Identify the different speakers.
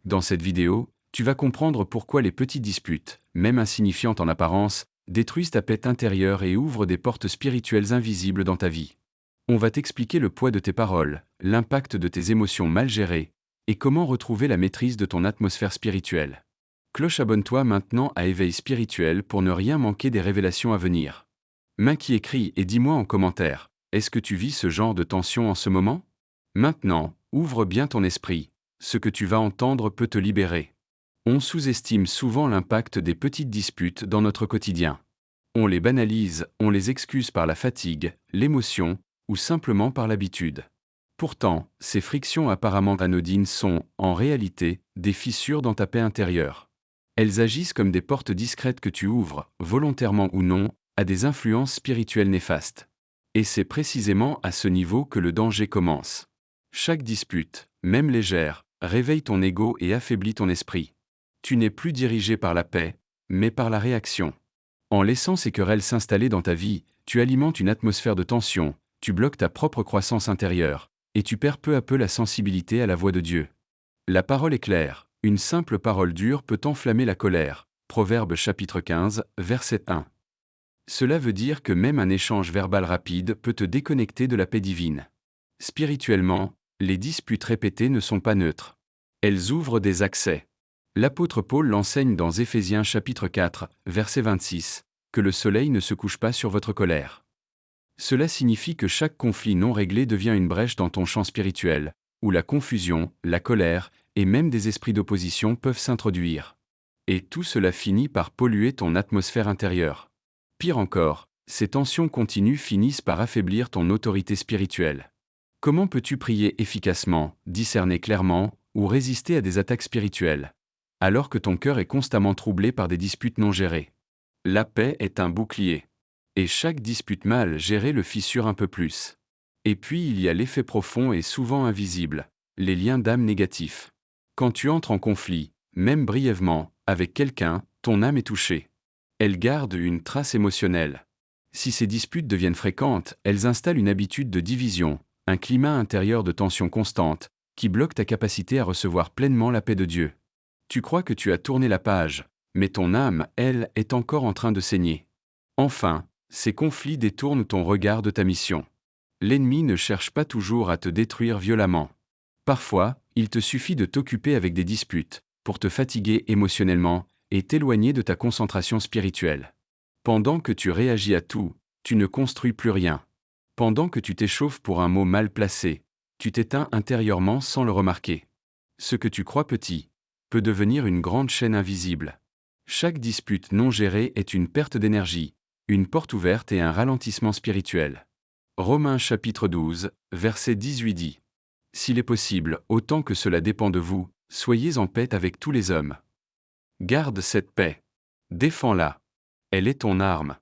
Speaker 1: Dans cette vidéo, tu vas comprendre pourquoi les petites disputes, même insignifiantes en apparence, détruisent ta paix intérieure et ouvrent des portes spirituelles invisibles dans ta vie. On va t'expliquer le poids de tes paroles, l'impact de tes émotions mal gérées, et comment retrouver la maîtrise de ton atmosphère spirituelle. Cloche, abonne-toi maintenant à Éveil Spirituel pour ne rien manquer des révélations à venir. Main qui écrit et dis-moi en commentaire, est-ce que tu vis ce genre de tension en ce moment? Maintenant, ouvre bien ton esprit, ce que tu vas entendre peut te libérer. On sous-estime souvent l'impact des petites disputes dans notre quotidien. On les banalise, on les excuse par la fatigue, l'émotion, ou simplement par l'habitude. Pourtant, ces frictions apparemment anodines sont, en réalité, des fissures dans ta paix intérieure. Elles agissent comme des portes discrètes que tu ouvres, volontairement ou non, à des influences spirituelles néfastes. Et c'est précisément à ce niveau que le danger commence. Chaque dispute, même légère, réveille ton ego et affaiblit ton esprit. Tu n'es plus dirigé par la paix, mais par la réaction. En laissant ces querelles s'installer dans ta vie, tu alimentes une atmosphère de tension, tu bloques ta propre croissance intérieure, et tu perds peu à peu la sensibilité à la voix de Dieu. La parole est claire, une simple parole dure peut enflammer la colère. Proverbe chapitre 15, verset 1. Cela veut dire que même un échange verbal rapide peut te déconnecter de la paix divine. Spirituellement, les disputes répétées ne sont pas neutres. Elles ouvrent des accès. L'apôtre Paul l'enseigne dans Éphésiens chapitre 4, verset 26, que le soleil ne se couche pas sur votre colère. Cela signifie que chaque conflit non réglé devient une brèche dans ton champ spirituel, où la confusion, la colère, et même des esprits d'opposition peuvent s'introduire. Et tout cela finit par polluer ton atmosphère intérieure. Pire encore, ces tensions continues finissent par affaiblir ton autorité spirituelle. Comment peux-tu prier efficacement, discerner clairement, ou résister à des attaques spirituelles, alors que ton cœur est constamment troublé par des disputes non gérées? La paix est un bouclier. Et chaque dispute mal gérée le fissure un peu plus. Et puis il y a l'effet profond et souvent invisible, les liens d'âme négatifs. Quand tu entres en conflit, même brièvement, avec quelqu'un, ton âme est touchée. Elle garde une trace émotionnelle. Si ces disputes deviennent fréquentes, elles installent une habitude de division, un climat intérieur de tension constante, qui bloque ta capacité à recevoir pleinement la paix de Dieu. Tu crois que tu as tourné la page, mais ton âme, elle, est encore en train de saigner. Enfin, ces conflits détournent ton regard de ta mission. L'ennemi ne cherche pas toujours à te détruire violemment. Parfois, il te suffit de t'occuper avec des disputes, pour te fatiguer émotionnellement, et t'éloigner de ta concentration spirituelle. Pendant que tu réagis à tout, tu ne construis plus rien. Pendant que tu t'échauffes pour un mot mal placé, tu t'éteins intérieurement sans le remarquer. Ce que tu crois petit, peut devenir une grande chaîne invisible. Chaque dispute non gérée est une perte d'énergie, une porte ouverte et un ralentissement spirituel. Romains chapitre 12, verset 18 dit: S'il est possible, autant que cela dépend de vous, soyez en paix avec tous les hommes. Garde cette paix. Défends-la. Elle est ton arme.